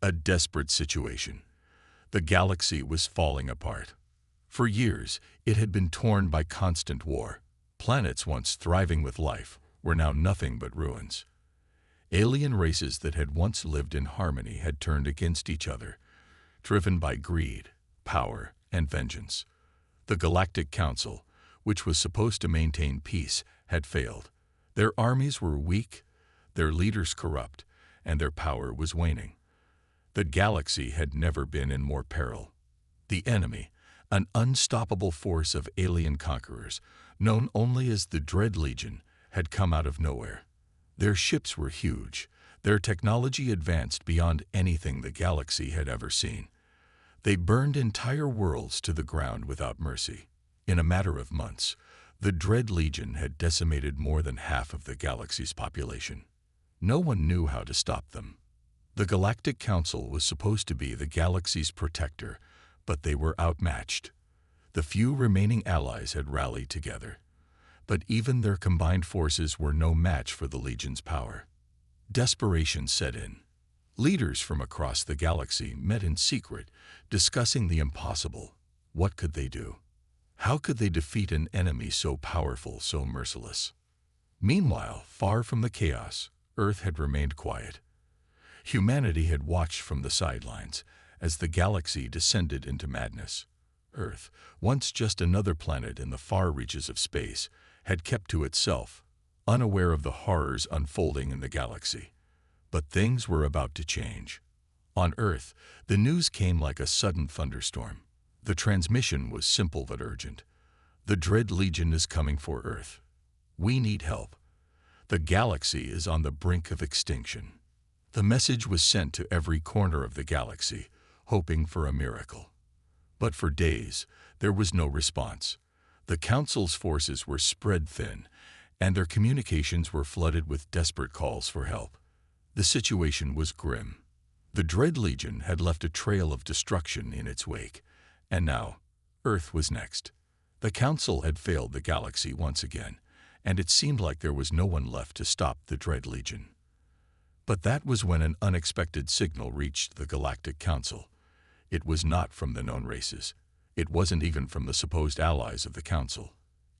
A desperate situation. The galaxy was falling apart. For years, it had been torn by constant war. Planets once thriving with life were now nothing but ruins. Alien races that had once lived in harmony had turned against each other, driven by greed, power, and vengeance. The Galactic Council, which was supposed to maintain peace, had failed. Their armies were weak, their leaders corrupt, and their power was waning. The galaxy had never been in more peril. The enemy, an unstoppable force of alien conquerors, known only as the Dread Legion, had come out of nowhere. Their ships were huge, their technology advanced beyond anything the galaxy had ever seen. They burned entire worlds to the ground without mercy. In a matter of months, the Dread Legion had decimated more than half of the galaxy's population. No one knew how to stop them. The Galactic Council was supposed to be the galaxy's protector, but they were outmatched. The few remaining allies had rallied together, but even their combined forces were no match for the Legion's power. Desperation set in. Leaders from across the galaxy met in secret, discussing the impossible. What could they do? How could they defeat an enemy so powerful, so merciless? Meanwhile, far from the chaos, Earth had remained quiet. Humanity had watched from the sidelines as the galaxy descended into madness. Earth, once just another planet in the far reaches of space, had kept to itself, unaware of the horrors unfolding in the galaxy. But things were about to change. On Earth, the news came like a sudden thunderstorm. The transmission was simple but urgent. The Dread Legion is coming for Earth. We need help. The galaxy is on the brink of extinction. The message was sent to every corner of the galaxy, hoping for a miracle. But for days, there was no response. The Council's forces were spread thin, and their communications were flooded with desperate calls for help. The situation was grim. The Dread Legion had left a trail of destruction in its wake, and now, Earth was next. The Council had failed the galaxy once again, and it seemed like there was no one left to stop the Dread Legion. But that was when an unexpected signal reached the Galactic Council. It was not from the known races. It wasn't even from the supposed allies of the Council.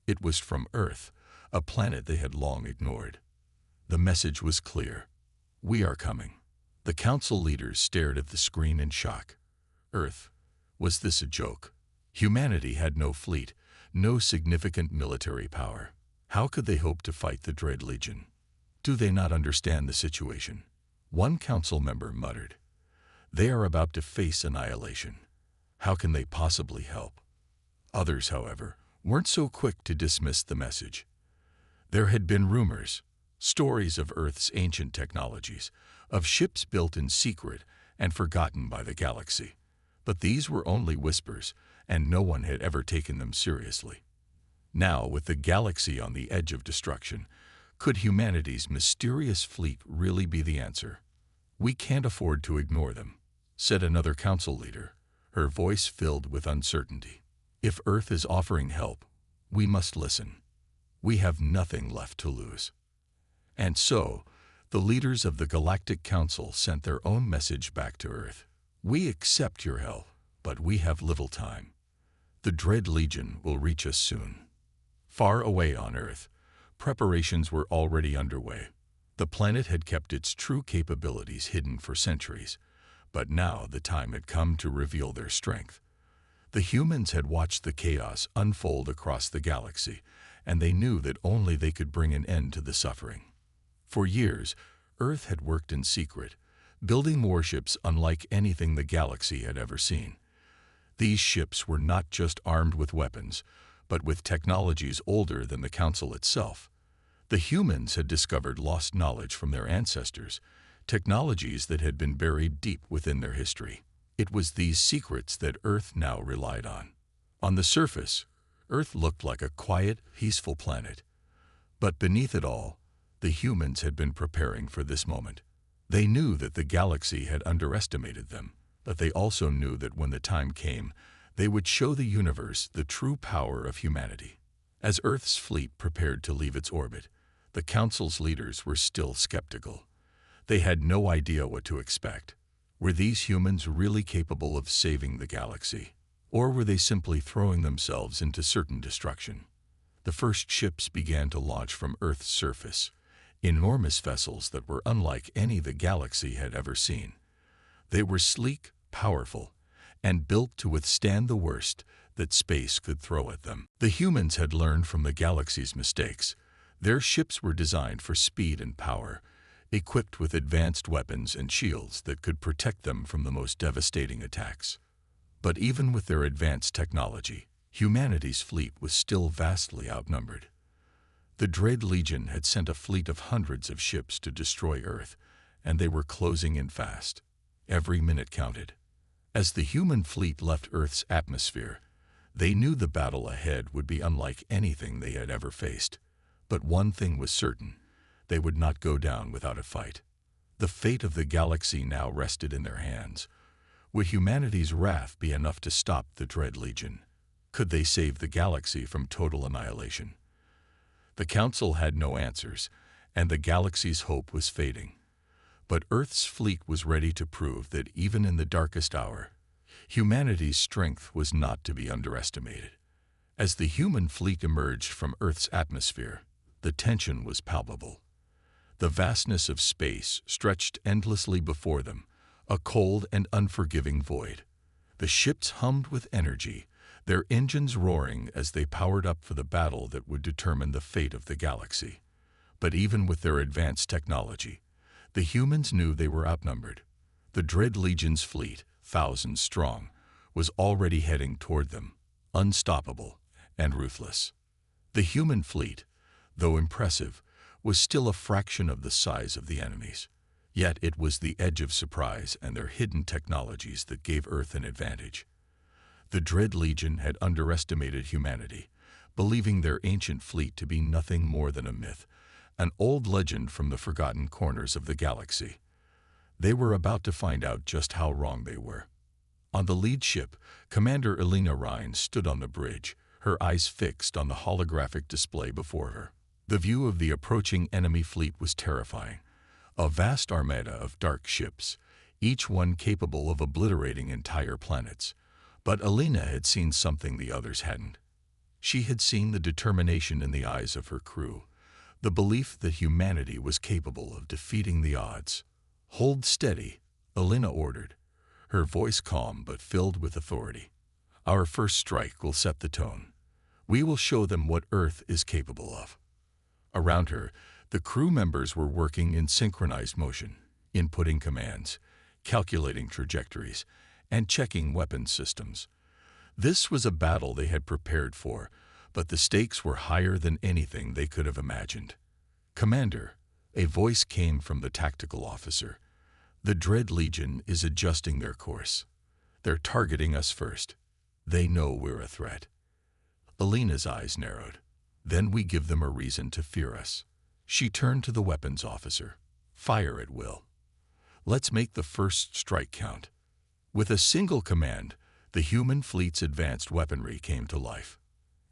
It was from Earth, a planet they had long ignored. The message was clear. We are coming. The Council leaders stared at the screen in shock. Earth, was this a joke? Humanity had no fleet, no significant military power. How could they hope to fight the Dread Legion? Do they not understand the situation? One council member muttered. They are about to face annihilation. How can they possibly help? Others, however, weren't so quick to dismiss the message. There had been rumors, stories of Earth's ancient technologies, of ships built in secret and forgotten by the galaxy. But these were only whispers, and no one had ever taken them seriously. Now, with the galaxy on the edge of destruction, could humanity's mysterious fleet really be the answer? We can't afford to ignore them, said another council leader, her voice filled with uncertainty. If Earth is offering help, we must listen. We have nothing left to lose. And so, the leaders of the Galactic Council sent their own message back to Earth. We accept your help, but we have little time. The Dread Legion will reach us soon. Far away on Earth, preparations were already underway. The planet had kept its true capabilities hidden for centuries, but now the time had come to reveal their strength. The humans had watched the chaos unfold across the galaxy, and they knew that only they could bring an end to the suffering. For years, Earth had worked in secret, building warships unlike anything the galaxy had ever seen. These ships were not just armed with weapons, but with technologies older than the Council itself. The humans had discovered lost knowledge from their ancestors, technologies that had been buried deep within their history. It was these secrets that Earth now relied on. On the surface, Earth looked like a quiet, peaceful planet. But beneath it all, the humans had been preparing for this moment. They knew that the galaxy had underestimated them, but they also knew that when the time came, they would show the universe the true power of humanity. As Earth's fleet prepared to leave its orbit, the Council's leaders were still skeptical. They had no idea what to expect. Were these humans really capable of saving the galaxy? Or were they simply throwing themselves into certain destruction? The first ships began to launch from Earth's surface, enormous vessels that were unlike any the galaxy had ever seen. They were sleek, powerful, and built to withstand the worst that space could throw at them. The humans had learned from the galaxy's mistakes. Their ships were designed for speed and power, equipped with advanced weapons and shields that could protect them from the most devastating attacks. But even with their advanced technology, humanity's fleet was still vastly outnumbered. The Dread Legion had sent a fleet of hundreds of ships to destroy Earth, and they were closing in fast. Every minute counted. As the human fleet left Earth's atmosphere, they knew the battle ahead would be unlike anything they had ever faced. But one thing was certain: they would not go down without a fight. The fate of the galaxy now rested in their hands. Would humanity's wrath be enough to stop the Dread Legion? Could they save the galaxy from total annihilation? The Council had no answers, and the galaxy's hope was fading. But Earth's fleet was ready to prove that even in the darkest hour, humanity's strength was not to be underestimated. As the human fleet emerged from Earth's atmosphere, the tension was palpable. The vastness of space stretched endlessly before them, a cold and unforgiving void. The ships hummed with energy, their engines roaring as they powered up for the battle that would determine the fate of the galaxy. But even with their advanced technology, the humans knew they were outnumbered. The Dread Legion's fleet, thousands strong, was already heading toward them, unstoppable and ruthless. The human fleet, though impressive, was still a fraction of the size of the enemy's. Yet it was the edge of surprise and their hidden technologies that gave Earth an advantage. The Dread Legion had underestimated humanity, believing their ancient fleet to be nothing more than a myth, an old legend from the forgotten corners of the galaxy. They were about to find out just how wrong they were. On the lead ship, Commander Elena Rhine stood on the bridge, her eyes fixed on the holographic display before her. The view of the approaching enemy fleet was terrifying. A vast armada of dark ships, each one capable of obliterating entire planets. But Elena had seen something the others hadn't. She had seen the determination in the eyes of her crew, the belief that humanity was capable of defeating the odds. "Hold steady," Elena ordered, her voice calm but filled with authority. "Our first strike will set the tone. We will show them what Earth is capable of." Around her, the crew members were working in synchronized motion, inputting commands, calculating trajectories, and checking weapons systems. This was a battle they had prepared for, but the stakes were higher than anything they could have imagined. "Commander," a voice came from the tactical officer, "the Dread Legion is adjusting their course. They're targeting us first. They know we're a threat." Elena's eyes narrowed. "Then we give them a reason to fear us." She turned to the weapons officer. "Fire at will. Let's make the first strike count." With a single command, the human fleet's advanced weaponry came to life.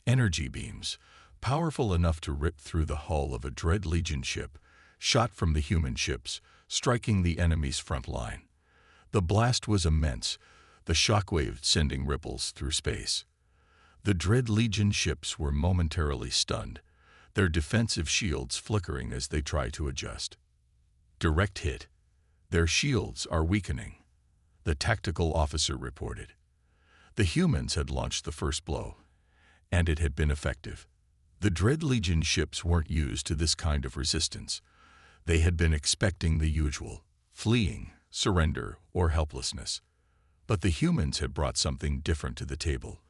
Energy beams, powerful enough to rip through the hull of a Dread Legion ship, shot from the human ships, striking the enemy's front line. The blast was immense, the shockwave sending ripples through space. The Dread Legion ships were momentarily stunned, their defensive shields flickering as they tried to adjust. "Direct hit. Their shields are weakening," the tactical officer reported. The humans had launched the first blow, and it had been effective. The Dread Legion ships weren't used to this kind of resistance. They had been expecting the usual: fleeing, surrender, or helplessness. But the humans had brought something different to the table.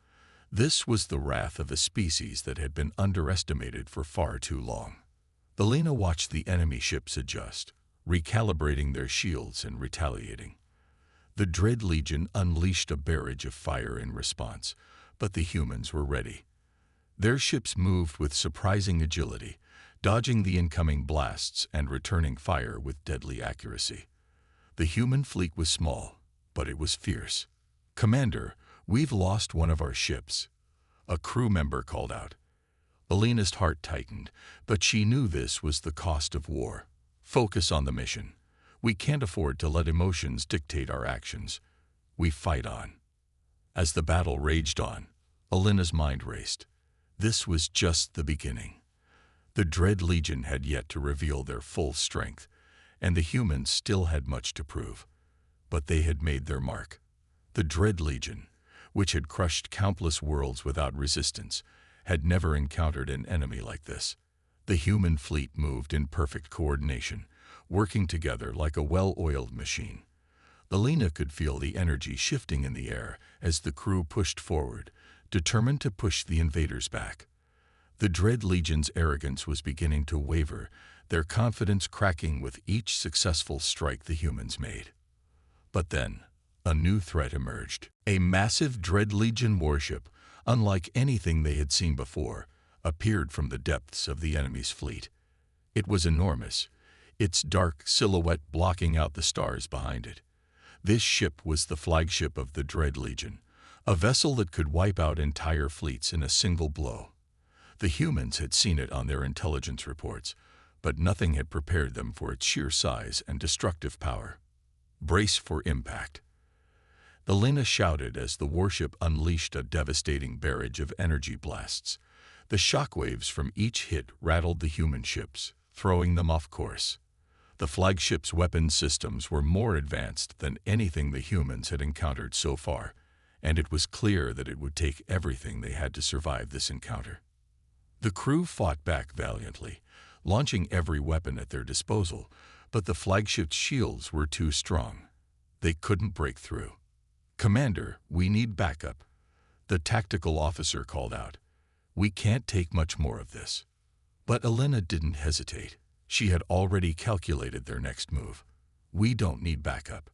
This was the wrath of a species that had been underestimated for far too long. Elena watched the enemy ships adjust, recalibrating their shields and retaliating. The Dread Legion unleashed a barrage of fire in response, but the humans were ready. Their ships moved with surprising agility, dodging the incoming blasts and returning fire with deadly accuracy. The human fleet was small, but it was fierce. "Commander, we've lost one of our ships," a crew member called out. Elena's heart tightened, but she knew this was the cost of war. "Focus on the mission. We can't afford to let emotions dictate our actions. We fight on. As the battle raged on, Alina's mind raced. This was just the beginning. The Dread Legion had yet to reveal their full strength, and the humans still had much to prove. But they had made their mark. The Dread Legion, which had crushed countless worlds without resistance, had never encountered an enemy like this. The human fleet moved in perfect coordination, working together like a well-oiled machine. Alina could feel the energy shifting in the air as the crew pushed forward, determined to push the invaders back. The Dread Legion's arrogance was beginning to waver, their confidence cracking with each successful strike the humans made. But then, a new threat emerged. A massive Dread Legion warship, unlike anything they had seen before, appeared from the depths of the enemy's fleet. It was enormous, its dark silhouette blocking out the stars behind it. This ship was the flagship of the Dread Legion, a vessel that could wipe out entire fleets in a single blow. The humans had seen it on their intelligence reports, but nothing had prepared them for its sheer size and destructive power. Brace for impact. Alina shouted as the warship unleashed a devastating barrage of energy blasts. The shockwaves from each hit rattled the human ships, throwing them off course. The flagship's weapon systems were more advanced than anything the humans had encountered so far, and it was clear that it would take everything they had to survive this encounter. The crew fought back valiantly, launching every weapon at their disposal, but the flagship's shields were too strong. They couldn't break through. "Commander, we need backup," the tactical officer called out. "We can't take much more of this." But Alina didn't hesitate. She had already calculated their next move. "We don't need backup.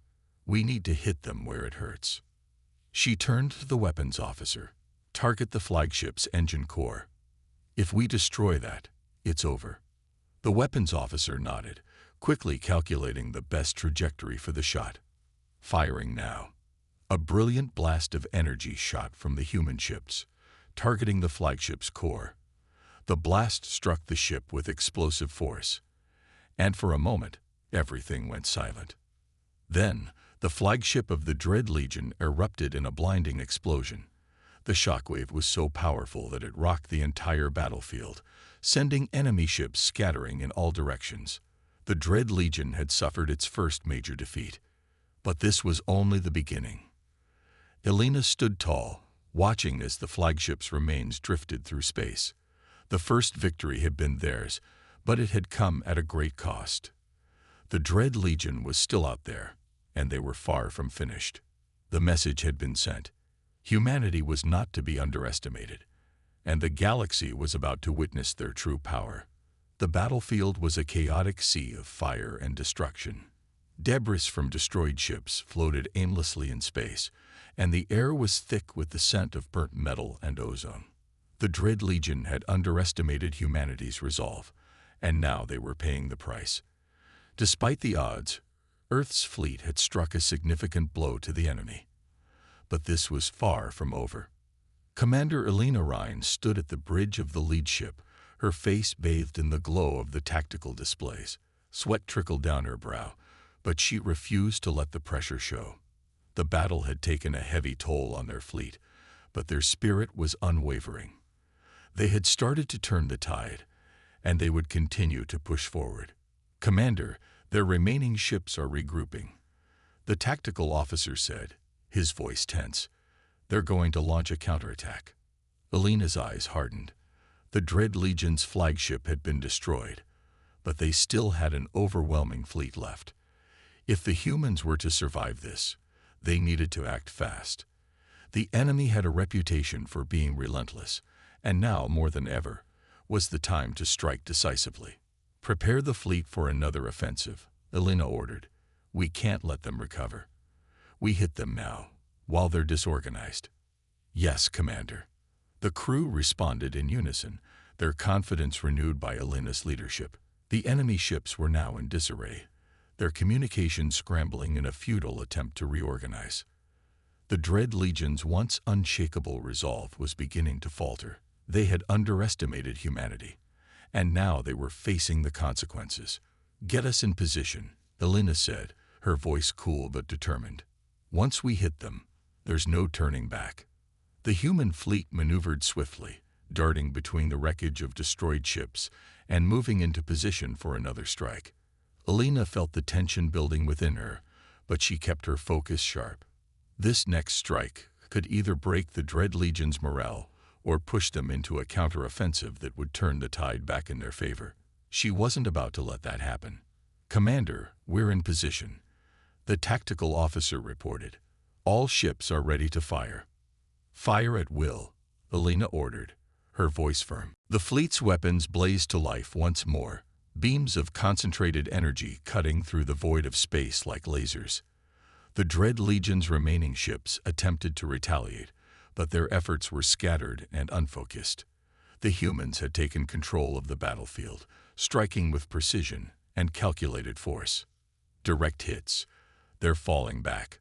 We need to hit them where it hurts." She turned to the weapons officer. "Target the flagship's engine core. If we destroy that, it's over." The weapons officer nodded, quickly calculating the best trajectory for the shot. Firing now. A brilliant blast of energy shot from the human ships, targeting the flagship's core. The blast struck the ship with explosive force, and for a moment, everything went silent. Then, the flagship of the Dread Legion erupted in a blinding explosion. The shockwave was so powerful that it rocked the entire battlefield, sending enemy ships scattering in all directions. The Dread Legion had suffered its first major defeat, but this was only the beginning. Alina stood tall, watching as the flagship's remains drifted through space. The first victory had been theirs, but it had come at a great cost. The Dread Legion was still out there, and they were far from finished. The message had been sent. Humanity was not to be underestimated, and the galaxy was about to witness their true power. The battlefield was a chaotic sea of fire and destruction. Debris from destroyed ships floated aimlessly in space, and the air was thick with the scent of burnt metal and ozone. The Dread Legion had underestimated humanity's resolve, and now they were paying the price. Despite the odds, Earth's fleet had struck a significant blow to the enemy. But this was far from over. Commander Alina Rhine stood at the bridge of the lead ship, her face bathed in the glow of the tactical displays. Sweat trickled down her brow, but she refused to let the pressure show. The battle had taken a heavy toll on their fleet, but their spirit was unwavering. They had started to turn the tide, and they would continue to push forward. "Commander, their remaining ships are regrouping," the tactical officer said, his voice tense. "They're going to launch a counterattack." Alina's eyes hardened. The Dread Legion's flagship had been destroyed, but they still had an overwhelming fleet left. If the humans were to survive this, they needed to act fast. The enemy had a reputation for being relentless, and now, more than ever, was the time to strike decisively. "Prepare the fleet for another offensive," Alina ordered. "We can't let them recover. We hit them now, while they're disorganized." "Yes, Commander." The crew responded in unison, their confidence renewed by Alina's leadership. The enemy ships were now in disarray, their communications scrambling in a futile attempt to reorganize. The Dread Legion's once unshakable resolve was beginning to falter. They had underestimated humanity, and now they were facing the consequences. "Get us in position," Elena said, her voice cool but determined. Once we hit them, there's no turning back. The human fleet maneuvered swiftly, darting between the wreckage of destroyed ships and moving into position for another strike. Elena felt the tension building within her, but she kept her focus sharp. This next strike could either break the Dread Legion's morale or push them into a counteroffensive that would turn the tide back in their favor. She wasn't about to let that happen. "Commander, we're in position," the tactical officer reported. "All ships are ready to fire." "Fire at will," Elena ordered, her voice firm. The fleet's weapons blazed to life once more, beams of concentrated energy cutting through the void of space like lasers. The Dread Legion's remaining ships attempted to retaliate, but their efforts were scattered and unfocused. The humans had taken control of the battlefield, striking with precision and calculated force. "Direct hits. They're falling back,"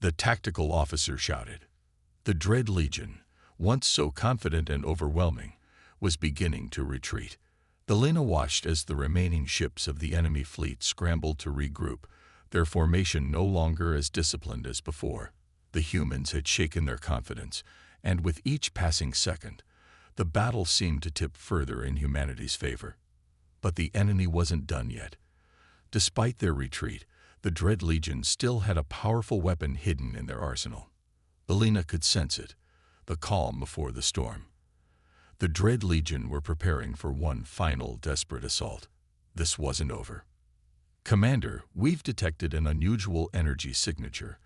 the tactical officer shouted. The Dread Legion, once so confident and overwhelming, was beginning to retreat. Elena watched as the remaining ships of the enemy fleet scrambled to regroup, their formation no longer as disciplined as before. The humans had shaken their confidence, and with each passing second, the battle seemed to tip further in humanity's favor. But the enemy wasn't done yet. Despite their retreat, the Dread Legion still had a powerful weapon hidden in their arsenal. Elena could sense it, the calm before the storm. The Dread Legion were preparing for one final desperate assault. This wasn't over. "Commander, we've detected an unusual energy signature,"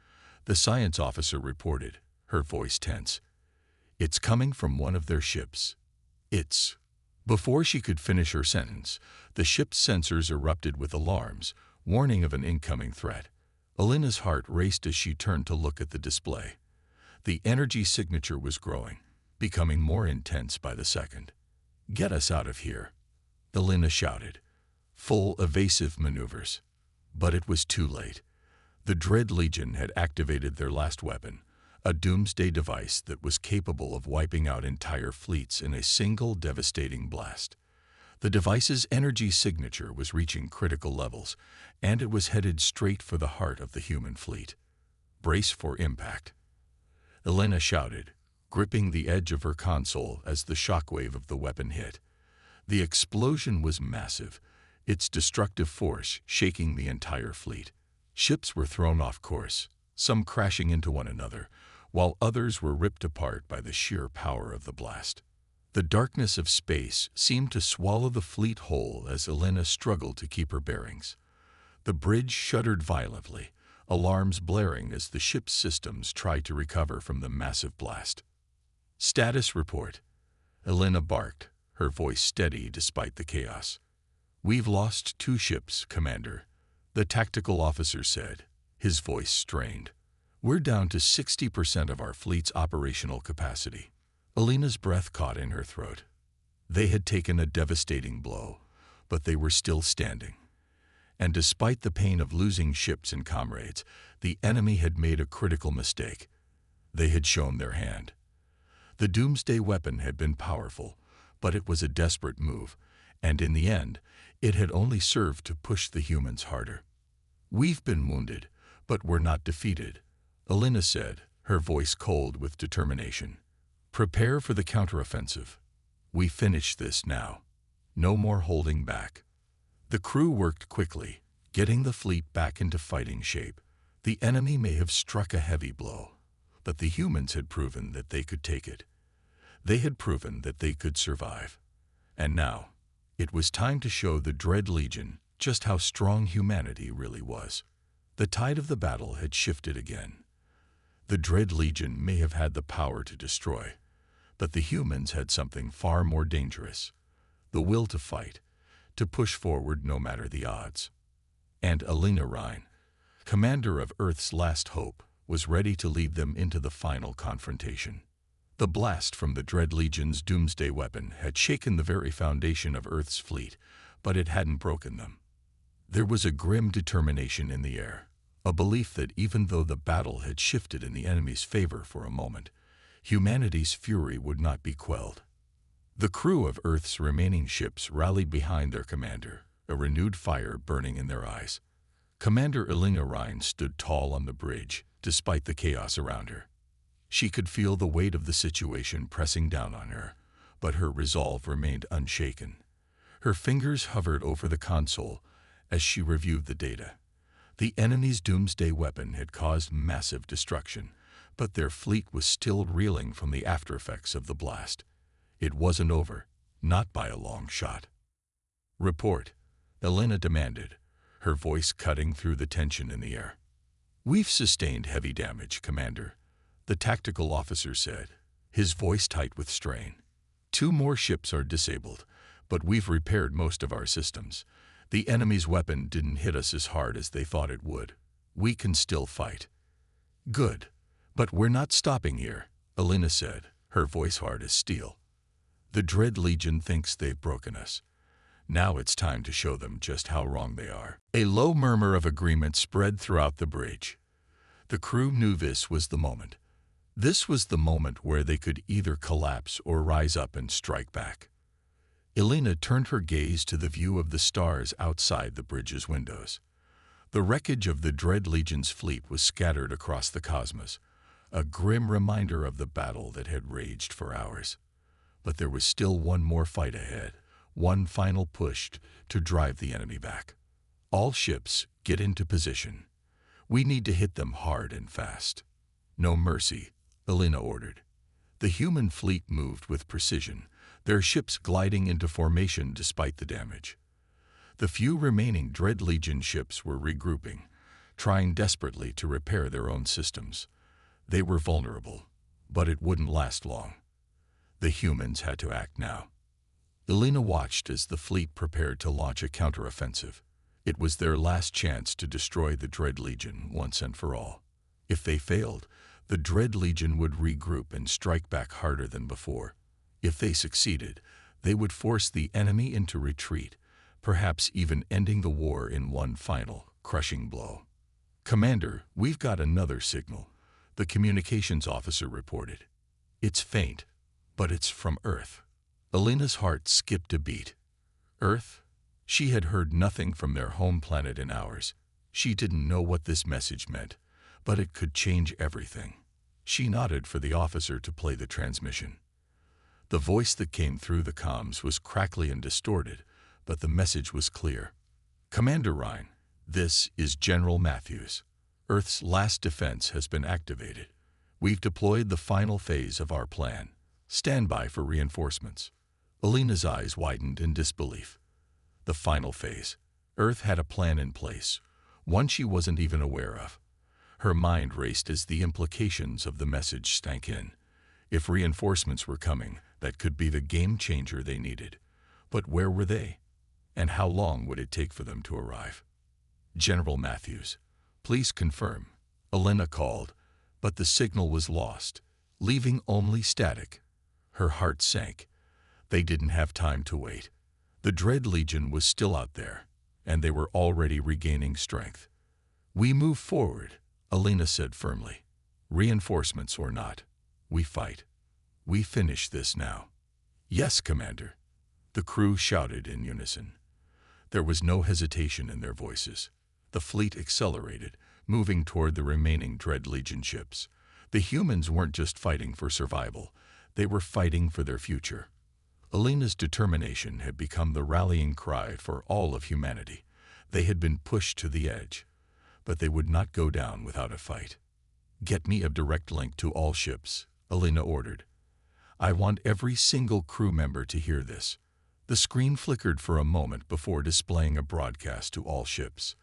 the science officer reported, her voice tense. "It's coming from one of their ships. It's—" Before she could finish her sentence, the ship's sensors erupted with alarms, warning of an incoming threat. Elena's heart raced as she turned to look at the display. The energy signature was growing, becoming more intense by the second. "Get us out of here," Elena shouted. Full evasive maneuvers. But it was too late. The Dread Legion had activated their last weapon, a doomsday device that was capable of wiping out entire fleets in a single devastating blast. The device's energy signature was reaching critical levels, and it was headed straight for the heart of the human fleet. "Brace for impact," Elena shouted, gripping the edge of her console as the shockwave of the weapon hit. The explosion was massive, its destructive force shaking the entire fleet. Ships were thrown off course, some crashing into one another, while others were ripped apart by the sheer power of the blast. The darkness of space seemed to swallow the fleet whole as Elena struggled to keep her bearings. The bridge shuddered violently, alarms blaring as the ship's systems tried to recover from the massive blast. "Status report," Elena barked, her voice steady despite the chaos. "We've lost 2 ships, Commander," the tactical officer said, his voice strained. "We're down to 60% of our fleet's operational capacity." Elena's breath caught in her throat. They had taken a devastating blow, but they were still standing. And despite the pain of losing ships and comrades, the enemy had made a critical mistake. They had shown their hand. The doomsday weapon had been powerful, but it was a desperate move, and in the end, it had only served to push the humans harder. "We've been wounded, but we're not defeated," Elena said, her voice cold with determination. "Prepare for the counteroffensive. We finish this now. No more holding back." The crew worked quickly, getting the fleet back into fighting shape. The enemy may have struck a heavy blow, but the humans had proven that they could take it. They had proven that they could survive. And now, it was time to show the Dread Legion just how strong humanity really was. The tide of the battle had shifted again. The Dread Legion may have had the power to destroy, but the humans had something far more dangerous: the will to fight, to push forward no matter the odds. And Elena Rhine, commander of Earth's last hope, was ready to lead them into the final confrontation. The blast from the Dread Legion's doomsday weapon had shaken the very foundation of Earth's fleet, but it hadn't broken them. There was a grim determination in the air, a belief that even though the battle had shifted in the enemy's favor for a moment, humanity's fury would not be quelled. The crew of Earth's remaining ships rallied behind their commander, a renewed fire burning in their eyes. Commander Elena Rhine stood tall on the bridge, despite the chaos around her. She could feel the weight of the situation pressing down on her, but her resolve remained unshaken. Her fingers hovered over the console as she reviewed the data. The enemy's doomsday weapon had caused massive destruction, but their fleet was still reeling from the aftereffects of the blast. It wasn't over, not by a long shot. "Report," Elena demanded, her voice cutting through the tension in the air. "We've sustained heavy damage, Commander," the tactical officer said, his voice tight with strain. "2 more ships are disabled, but we've repaired most of our systems. The enemy's weapon didn't hit us as hard as they thought it would. We can still fight." "Good, but we're not stopping here," Elena said, her voice hard as steel. "The Dread Legion thinks they've broken us. Now it's time to show them just how wrong they are." A low murmur of agreement spread throughout the bridge. The crew knew this was the moment. This was the moment where they could either collapse or rise up and strike back. Elena turned her gaze to the view of the stars outside the bridge's windows. The wreckage of the Dread Legion's fleet was scattered across the cosmos, a grim reminder of the battle that had raged for hours. But there was still one more fight ahead, one final push to drive the enemy back. "All ships, get into position. We need to hit them hard and fast." "No mercy," Elena ordered. The human fleet moved with precision, their ships gliding into formation despite the damage. The few remaining Dread Legion ships were regrouping, trying desperately to repair their own systems. They were vulnerable, but it wouldn't last long. The humans had to act now. Elena watched as the fleet prepared to launch a counteroffensive. It was their last chance to destroy the Dread Legion once and for all. If they failed, the Dread Legion would regroup and strike back harder than before. If they succeeded, they would force the enemy into retreat, perhaps even ending the war in one final, crushing blow. "Commander, we've got another signal," the communications officer reported. "It's faint, but it's from Earth." Elena's heart skipped a beat. Earth? She had heard nothing from their home planet in hours. She didn't know what this message meant, but it could change everything. She nodded for the officer to play the transmission. The voice that came through the comms was crackly and distorted, but the message was clear. "Commander Rhine, this is General Matthews. Earth's last defense has been activated. We've deployed the final phase of our plan. Stand by for reinforcements." Elena's eyes widened in disbelief. The final phase. Earth had a plan in place, one she wasn't even aware of. Her mind raced as the implications of the message stank in. If reinforcements were coming, that could be the game changer they needed. But where were they? And how long would it take for them to arrive? "General Matthews, please confirm," Elena called, but the signal was lost, leaving only static. Her heart sank. They didn't have time to wait. The Dread Legion was still out there, and they were already regaining strength. "We move forward," Elena said firmly. "Reinforcements or not, we fight. We finish this now." "Yes, Commander," the crew shouted in unison. There was no hesitation in their voices. The fleet accelerated, moving toward the remaining Dread Legion ships. The humans weren't just fighting for survival, they were fighting for their future. Elena's determination had become the rallying cry for all of humanity. They had been pushed to the edge, but they would not go down without a fight. "Get me a direct link to all ships," Elena ordered. "I want every single crew member to hear this." The screen flickered for a moment before displaying a broadcast to all ships.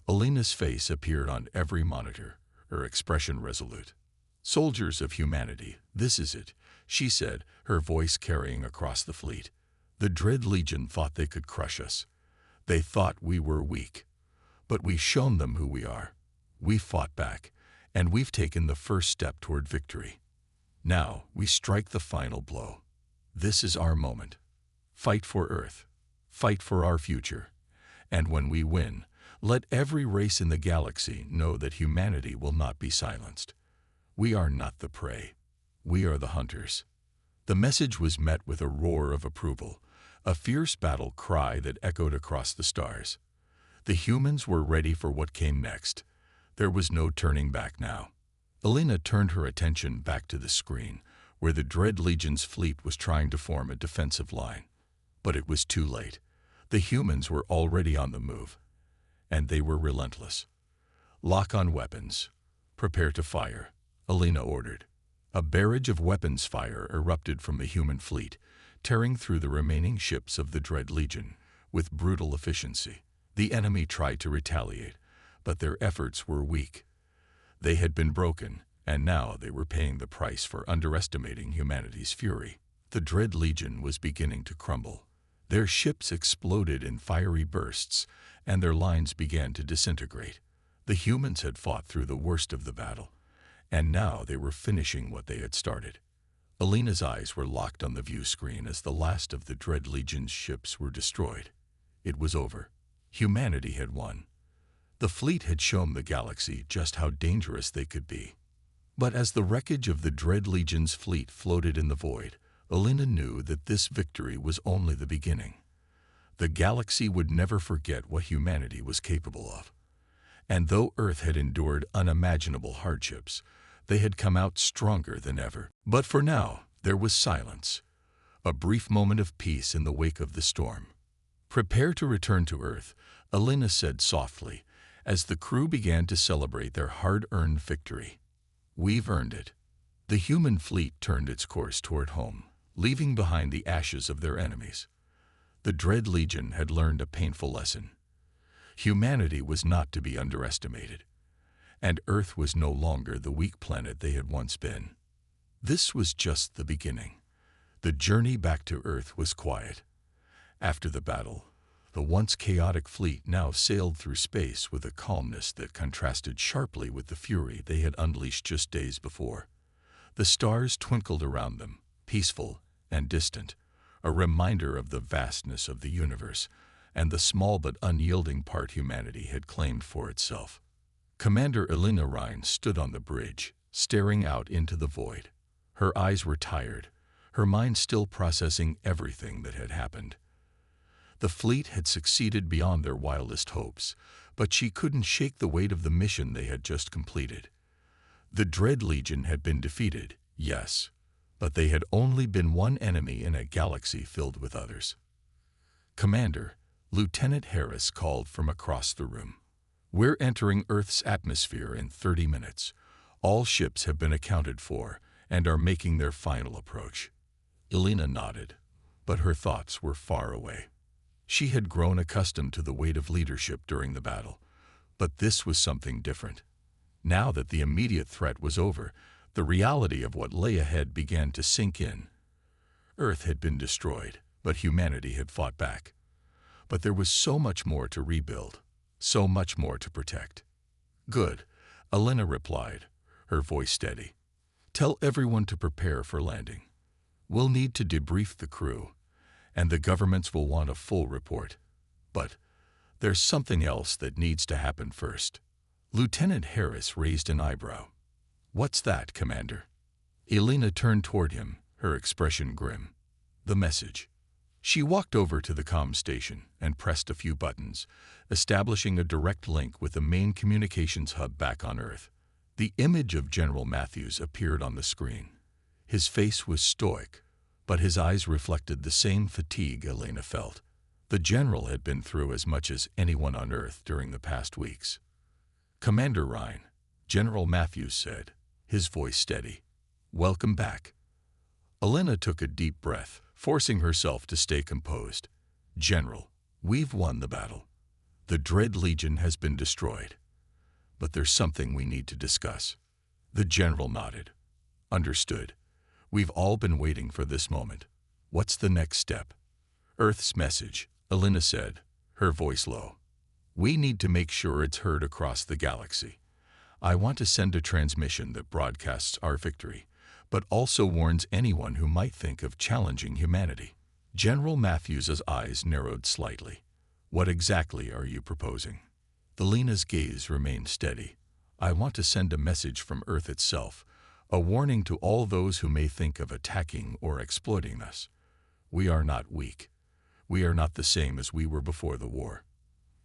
Elena's face appeared on every monitor, her expression resolute. "Soldiers of humanity, this is it," she said, her voice carrying across the fleet. "The Dread Legion thought they could crush us. They thought we were weak. But we've shown them who we are. We fought back, and we've taken the first step toward victory. Now we strike the final blow. This is our moment. Fight for Earth. Fight for our future. And when we win, let every race in the galaxy know that humanity will not be silenced. We are not the prey. We are the hunters." The message was met with a roar of approval, a fierce battle cry that echoed across the stars. The humans were ready for what came next. There was no turning back now. Elena turned her attention back to the screen, where the Dread Legion's fleet was trying to form a defensive line. But it was too late. The humans were already on the move, and they were relentless. "Lock on weapons. Prepare to fire," Elena ordered. A barrage of weapons fire erupted from the human fleet, tearing through the remaining ships of the Dread Legion with brutal efficiency. The enemy tried to retaliate, but their efforts were weak. They had been broken, and now they were paying the price for underestimating humanity's fury. The Dread Legion was beginning to crumble. Their ships exploded in fiery bursts, and their lines began to disintegrate. The humans had fought through the worst of the battle, and now they were finishing what they had started. Elena's eyes were locked on the view screen as the last of the Dread Legion's ships were destroyed. It was over. Humanity had won. The fleet had shown the galaxy just how dangerous they could be. But as the wreckage of the Dread Legion's fleet floated in the void, Elena knew that this victory was only the beginning. The galaxy would never forget what humanity was capable of. And though Earth had endured unimaginable hardships, they had come out stronger than ever. But for now, there was silence, a brief moment of peace in the wake of the storm. "Prepare to return to Earth," Elena said softly, as the crew began to celebrate their hard-earned victory. "We've earned it." The human fleet turned its course toward home, leaving behind the ashes of their enemies. The Dread Legion had learned a painful lesson. Humanity was not to be underestimated, and Earth was no longer the weak planet they had once been. This was just the beginning. The journey back to Earth was quiet. After the battle, the once chaotic fleet now sailed through space with a calmness that contrasted sharply with the fury they had unleashed just days before. The stars twinkled around them, peaceful and distant, a reminder of the vastness of the universe and the small but unyielding part humanity had claimed for itself. Commander Elena Rhine stood on the bridge, staring out into the void. Her eyes were tired, her mind still processing everything that had happened. The fleet had succeeded beyond their wildest hopes, but she couldn't shake the weight of the mission they had just completed. The Dread Legion had been defeated, yes, but they had only been one enemy in a galaxy filled with others. "Commander," Lieutenant Harris called from across the room. "We're entering Earth's atmosphere in 30 minutes. All ships have been accounted for and are making their final approach." Elena nodded, but her thoughts were far away. She had grown accustomed to the weight of leadership during the battle, but this was something different. Now that the immediate threat was over, the reality of what lay ahead began to sink in. Earth had been destroyed, but humanity had fought back. But there was so much more to rebuild, so much more to protect. "Good," Elena replied, her voice steady. "Tell everyone to prepare for landing. We'll need to debrief the crew, and the governments will want a full report. But there's something else that needs to happen first." Lieutenant Harris raised an eyebrow. "What's that, Commander?" Elena turned toward him, her expression grim. "The message." She walked over to the comm station and pressed a few buttons, establishing a direct link with the main communications hub back on Earth. The image of General Matthews appeared on the screen. His face was stoic, but his eyes reflected the same fatigue Elena felt. The general had been through as much as anyone on Earth during the past weeks. "Commander Rhine," General Matthews said, his voice steady. "Welcome back." Elena took a deep breath, forcing herself to stay composed. "General, we've won the battle. The Dread Legion has been destroyed. But there's something we need to discuss." The general nodded. "Understood. We've all been waiting for this moment. What's the next step?" "Earth's message," Elena said, her voice low. "We need to make sure it's heard across the galaxy. I want to send a transmission that broadcasts our victory, but also warns anyone who might think of challenging humanity." General Matthews's eyes narrowed slightly. "What exactly are you proposing?" Elena's gaze remained steady. "I want to send a message from Earth itself, a warning to all those who may think of attacking or exploiting us. We are not weak. We are not the same as we were before the war.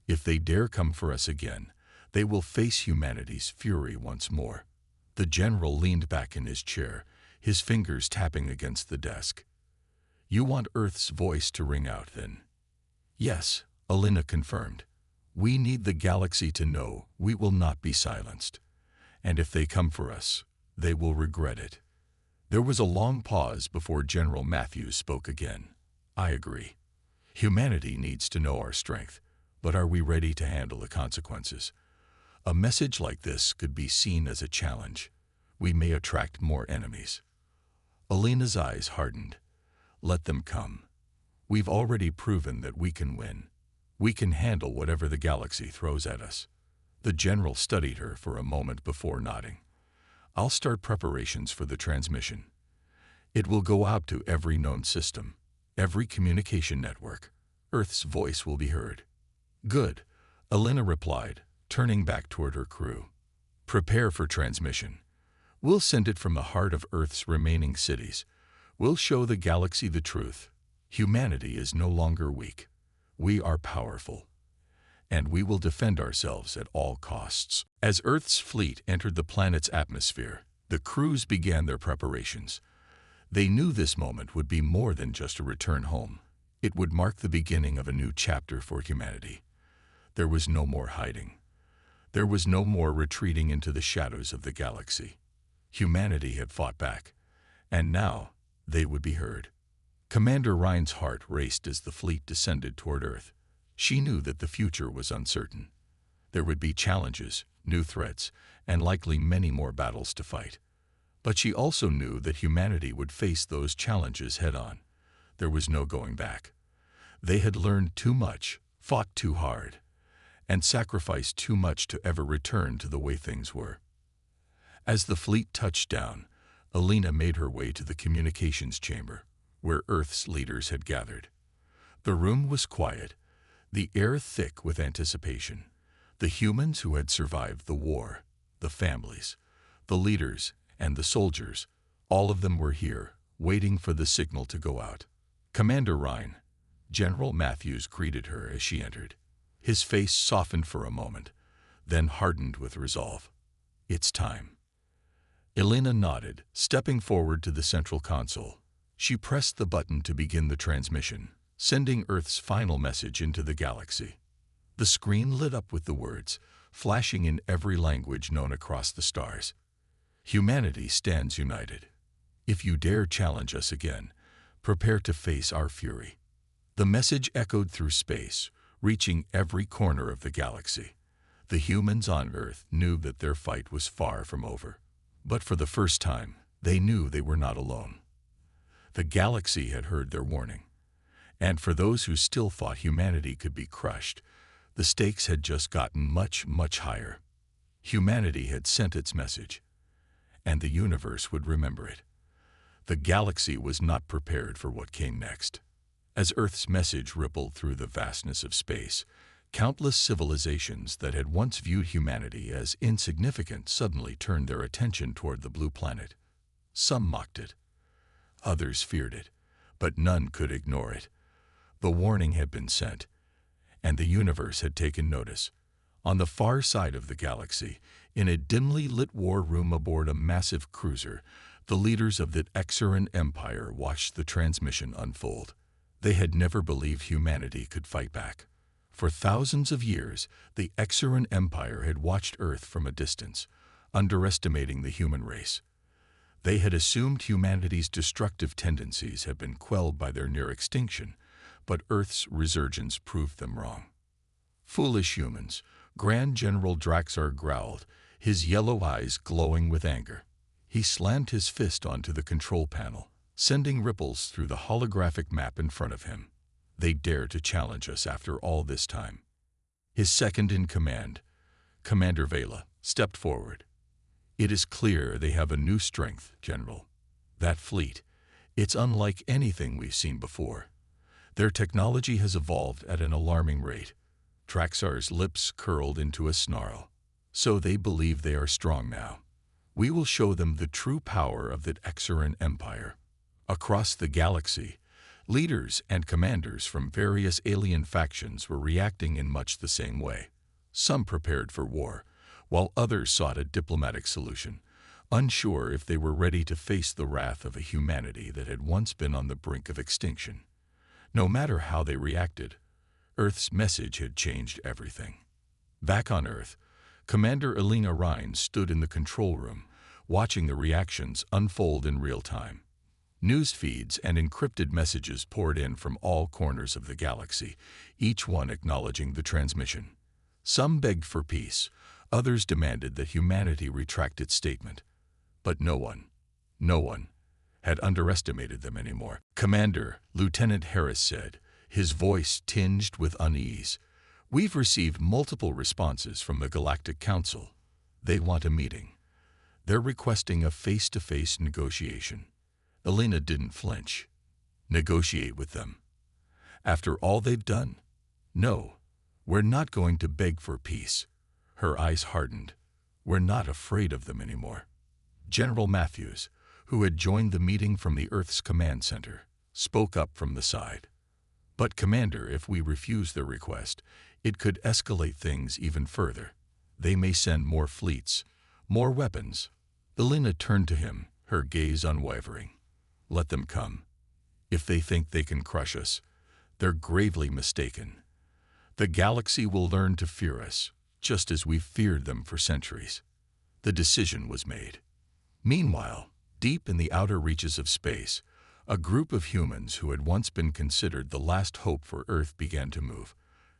If they dare come for us again, they will face humanity's fury once more. The general leaned back in his chair, his fingers tapping against the desk. You want Earth's voice to ring out, then? Yes, Alina confirmed. We need the galaxy to know we will not be silenced. And if they come for us, they will regret it. There was a long pause before General Matthews spoke again. I agree. Humanity needs to know our strength, but are we ready to handle the consequences? A message like this could be seen as a challenge. We may attract more enemies. Alina's eyes hardened. Let them come. We've already proven that we can win. We can handle whatever the galaxy throws at us. The general studied her for a moment before nodding. I'll start preparations for the transmission. It will go out to every known system, every communication network. Earth's voice will be heard. Good, Alina replied, turning back toward her crew. Prepare for transmission. We'll send it from the heart of Earth's remaining cities. We'll show the galaxy the truth. Humanity is no longer weak. We are powerful. And we will defend ourselves at all costs. As Earth's fleet entered the planet's atmosphere, the crews began their preparations. They knew this moment would be more than just a return home. It would mark the beginning of a new chapter for humanity. There was no more hiding. There was no more retreating into the shadows of the galaxy. Humanity had fought back, and now they would be heard. Commander Rhine's heart raced as the fleet descended toward Earth. She knew that the future was uncertain. There would be challenges, new threats, and likely many more battles to fight. But she also knew that humanity would face those challenges head-on. There was no going back. They had learned too much, fought too hard, and sacrificed too much to ever return to the way things were. As the fleet touched down, Alina made her way to the communications chamber, where Earth's leaders had gathered. The room was quiet, the air thick with anticipation. The humans who had survived the war, the families, the leaders, and the soldiers, all of them were here, waiting for the signal to go out. Commander Rhine, General Matthews greeted her as she entered. His face softened for a moment, then hardened with resolve. It's time. Alina nodded, stepping forward to the central console. She pressed the button to begin the transmission, sending Earth's final message into the galaxy. The screen lit up with the words, flashing in every language known across the stars. Humanity stands united. If you dare challenge us again, prepare to face our fury. The message echoed through space, reaching every corner of the galaxy. The humans on Earth knew that their fight was far from over. But for the first time, they knew they were not alone. The galaxy had heard their warning. And for those who still thought humanity could be crushed, the stakes had just gotten much, much higher. Humanity had sent its message, and the universe would remember it. The galaxy was not prepared for what came next. As Earth's message rippled through the vastness of space, countless civilizations that had once viewed humanity as insignificant suddenly turned their attention toward the blue planet. Some mocked it. Others feared it, but none could ignore it. The warning had been sent, and the universe had taken notice. On the far side of the galaxy, in a dimly lit war room aboard a massive cruiser, the leaders of the Exaran Empire watched the transmission unfold. They had never believed humanity could fight back. For thousands of years, the Exaran Empire had watched Earth from a distance, underestimating the human race. They had assumed humanity's destructive tendencies had been quelled by their near extinction, but Earth's resurgence proved them wrong. Foolish humans, Grand General Draxar growled, his yellow eyes glowing with anger. He slammed his fist onto the control panel, sending ripples through the holographic map in front of him. They dared to challenge us after all this time. His second-in-command, Commander Vela, stepped forward. It is clear they have a new strength, General. That fleet, it's unlike anything we've seen before. Their technology has evolved at an alarming rate. Draxar's lips curled into a snarl. So they believe they are strong now. We will show them the true power of the Exaran Empire. Across the galaxy, Leaders and commanders from various alien factions were reacting in much the same way. Some prepared for war, while others sought a diplomatic solution, unsure if they were ready to face the wrath of a humanity that had once been on the brink of extinction. No matter how they reacted, Earth's message had changed everything. Back on Earth, Commander Elena Rhine stood in the control room, watching the reactions unfold in real time. News feeds and encrypted messages poured in from all corners of the galaxy, each one acknowledging the transmission. Some begged for peace, others demanded that humanity retract its statement. But no one, had underestimated them anymore. Commander, Lieutenant Harris said, his voice tinged with unease, "We've received multiple responses from the Galactic Council. They want a meeting. They're requesting a face-to-face negotiation." Elena didn't flinch. Negotiate with them? After all they've done? No, we're not going to beg for peace. Her eyes hardened. We're not afraid of them anymore. General Matthews, who had joined the meeting from the Earth's command center, spoke up from the side. "But Commander, if we refuse their request, it could escalate things even further. They may send more fleets, more weapons." Elena turned to him, her gaze unwavering. "Let them come. If they think they can crush us, they're gravely mistaken. The galaxy will learn to fear us, just as we've feared them for centuries." The decision was made. Meanwhile, deep in the outer reaches of space, a group of humans who had once been considered the last hope for Earth began to move.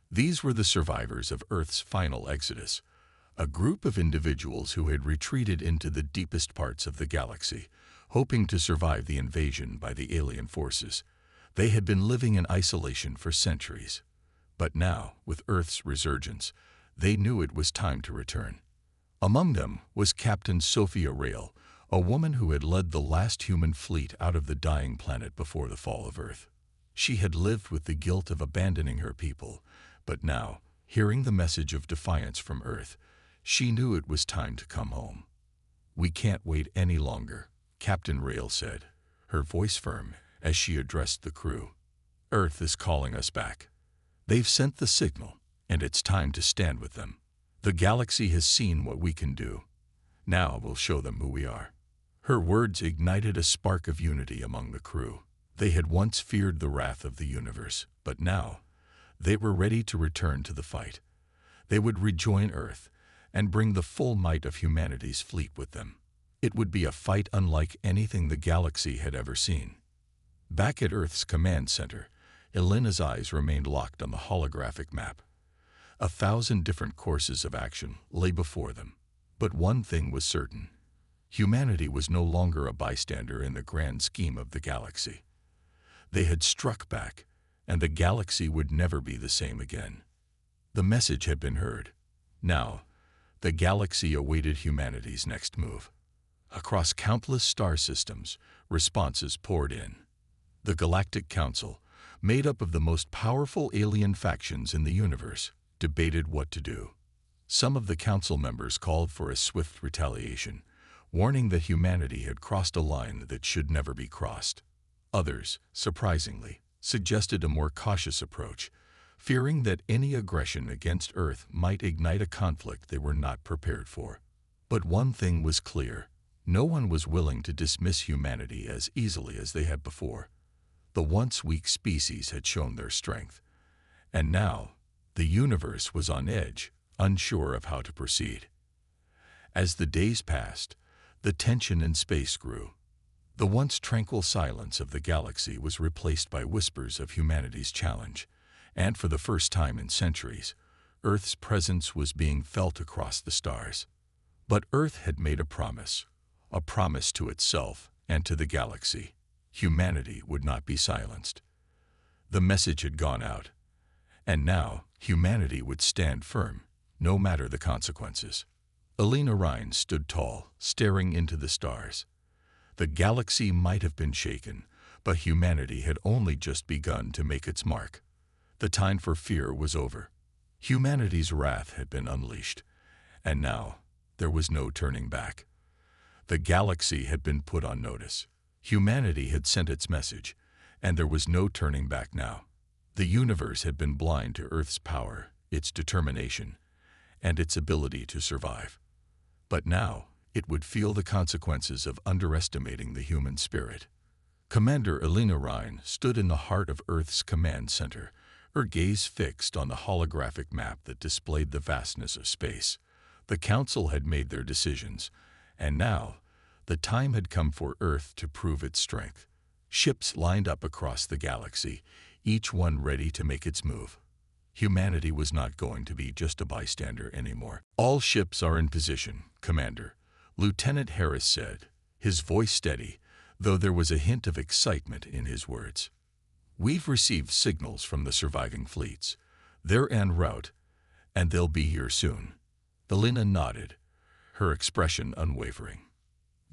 These were the survivors of Earth's final exodus, a group of individuals who had retreated into the deepest parts of the galaxy, hoping to survive the invasion by the alien forces. They had been living in isolation for centuries. But now, with Earth's resurgence, they knew it was time to return. Among them was Captain Sophia Rail, a woman who had led the last human fleet out of the dying planet before the fall of Earth. She had lived with the guilt of abandoning her people, but now, hearing the message of defiance from Earth, she knew it was time to come home. "We can't wait any longer," Captain Rail said, her voice firm as she addressed the crew. "Earth is calling us back. They've sent the signal, and it's time to stand with them. The galaxy has seen what we can do. Now we'll show them who we are." Her words ignited a spark of unity among the crew. They had once feared the wrath of the universe, but now they were ready to return to the fight. They would rejoin Earth and bring the full might of humanity's fleet with them. It would be a fight unlike anything the galaxy had ever seen. Back at Earth's command center, Elena's eyes remained locked on the holographic map. 1,000 different courses of action lay before them, but one thing was certain. Humanity was no longer a bystander in the grand scheme of the galaxy. They had struck back, and the galaxy would never be the same again. The message had been heard. Now, the galaxy awaited humanity's next move. Across countless star systems, responses poured in. The Galactic Council, made up of the most powerful alien factions in the universe, debated what to do. Some of the council members called for a swift retaliation, warning that humanity had crossed a line that should never be crossed. Others, surprisingly, suggested a more cautious approach, fearing that any aggression against Earth might ignite a conflict they were not prepared for. But one thing was clear: no one was willing to dismiss humanity as easily as they had before. The once weak species had shown their strength, and now the universe was on edge, unsure of how to proceed. As the days passed, the tension in space grew. The once tranquil silence of the galaxy was replaced by whispers of humanity's challenge, and for the first time in centuries, Earth's presence was being felt across the stars. But Earth had made a promise to itself and to the galaxy. Humanity would not be silenced. The message had gone out, and now humanity would stand firm, no matter the consequences. Elena Rhine stood tall, staring into the stars. The galaxy might have been shaken, but humanity had only just begun to make its mark. The time for fear was over. Humanity's wrath had been unleashed, and now there was no turning back. The galaxy had been put on notice. Humanity had sent its message, And there was no turning back now. The universe had been blind to Earth's power, its determination, and its ability to survive. But now, it would feel the consequences of underestimating the human spirit. Commander Elena Rhine stood in the heart of Earth's command center, her gaze fixed on the holographic map that displayed the vastness of space. The Council had made their decisions, and now, the time had come for Earth to prove its strength. Ships lined up across the galaxy, each one ready to make its move. Humanity was not going to be just a bystander anymore. "All ships are in position, Commander," Lieutenant Harris said, his voice steady, though there was a hint of excitement in his words. "We've received signals from the surviving fleets. They're en route, and they'll be here soon." Elena nodded, her expression unwavering.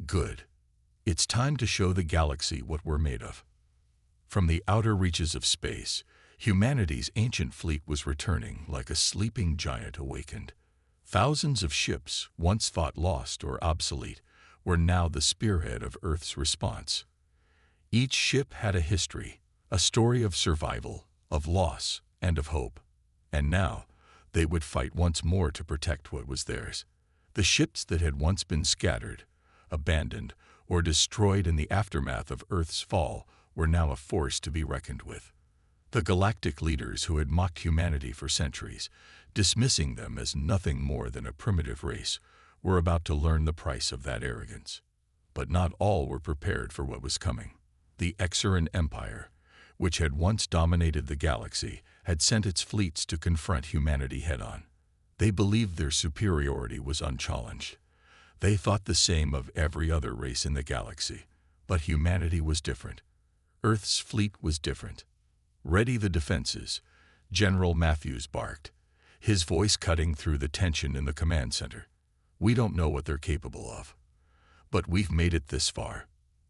"Good. It's time to show the galaxy what we're made of." From the outer reaches of space, humanity's ancient fleet was returning like a sleeping giant awakened. Thousands of ships, once thought lost or obsolete, were now the spearhead of Earth's response. Each ship had a history, a story of survival, of loss, and of hope. And now, they would fight once more to protect what was theirs. The ships that had once been scattered, abandoned, or destroyed in the aftermath of Earth's fall were now a force to be reckoned with. The galactic leaders who had mocked humanity for centuries, dismissing them as nothing more than a primitive race, were about to learn the price of that arrogance. But not all were prepared for what was coming. The Exaran Empire, which had once dominated the galaxy, had sent its fleets to confront humanity head-on. They believed their superiority was unchallenged. They thought the same of every other race in the galaxy. But humanity was different. Earth's fleet was different. "Ready the defenses," General Matthews barked, his voice cutting through the tension in the command center. "We don't know what they're capable of. But we've made it this far.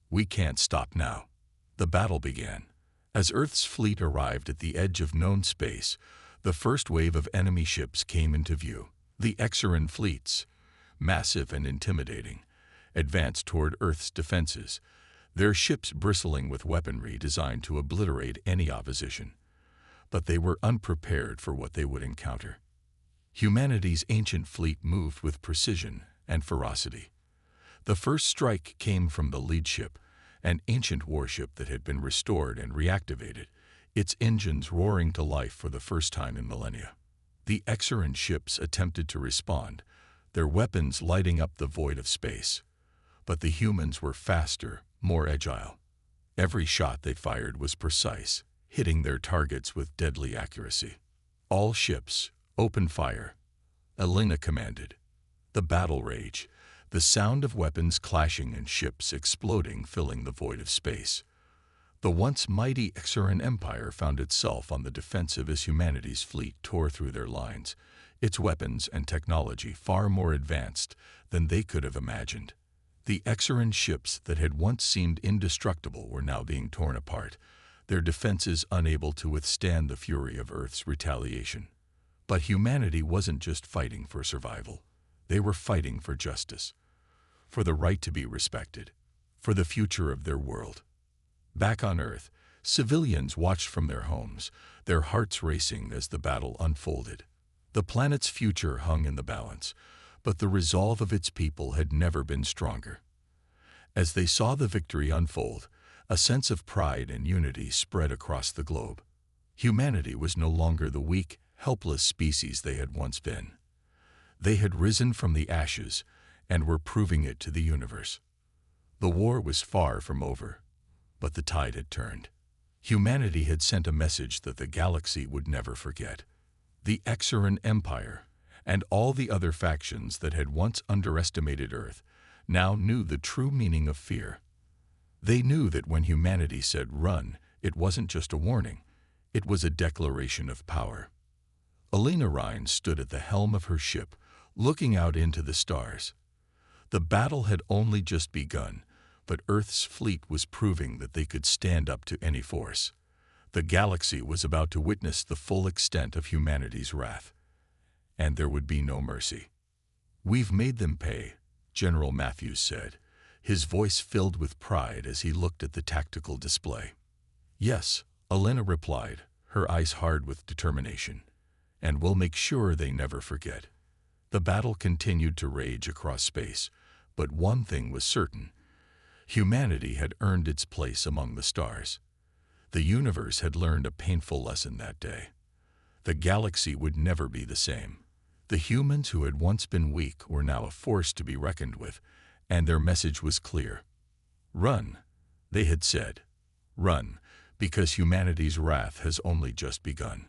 We can't stop now." The battle began. As Earth's fleet arrived at the edge of known space, the first wave of enemy ships came into view. The Exaran fleets, massive and intimidating, advanced toward Earth's defenses, their ships bristling with weaponry designed to obliterate any opposition. But they were unprepared for what they would encounter. Humanity's ancient fleet moved with precision and ferocity. The first strike came from the lead ship, an ancient warship that had been restored and reactivated, its engines roaring to life for the first time in millennia. The Exaran ships attempted to respond, their weapons lighting up the void of space. But the humans were faster, more agile. Every shot they fired was precise, hitting their targets with deadly accuracy. "All ships, open fire," Elena commanded. The battle rage, the sound of weapons clashing and ships exploding filling the void of space. The once mighty Exaran Empire found itself on the defensive as humanity's fleet tore through their lines, its weapons and technology far more advanced than they could have imagined. The Exaran ships that had once seemed indestructible were now being torn apart, their defenses unable to withstand the fury of Earth's retaliation. But humanity wasn't just fighting for survival. They were fighting for justice, for the right to be respected, for the future of their world. Back on Earth, civilians watched from their homes, their hearts racing as the battle unfolded. The planet's future hung in the balance, but the resolve of its people had never been stronger. As they saw the victory unfold, a sense of pride and unity spread across the globe. Humanity was no longer the weak, helpless species they had once been. They had risen from the ashes and were proving it to the universe. The war was far from over, but the tide had turned. Humanity had sent a message that the galaxy would never forget. The Exaran Empire, and all the other factions that had once underestimated Earth, now knew the true meaning of fear. They knew that when humanity said run, it wasn't just a warning, it was a declaration of power. Elena Rhine stood at the helm of her ship, looking out into the stars. The battle had only just begun, but Earth's fleet was proving that they could stand up to any force. The galaxy was about to witness the full extent of humanity's wrath. And there would be no mercy. "We've made them pay," General Matthews said, his voice filled with pride as he looked at the tactical display. Yes, Elena replied, her eyes hard with determination. And we'll make sure they never forget. The battle continued to rage across space, but one thing was certain. Humanity had earned its place among the stars. The universe had learned a painful lesson that day. The galaxy would never be the same. The humans who had once been weak were now a force to be reckoned with, and their message was clear. Run, they had said. Run, because humanity's wrath has only just begun.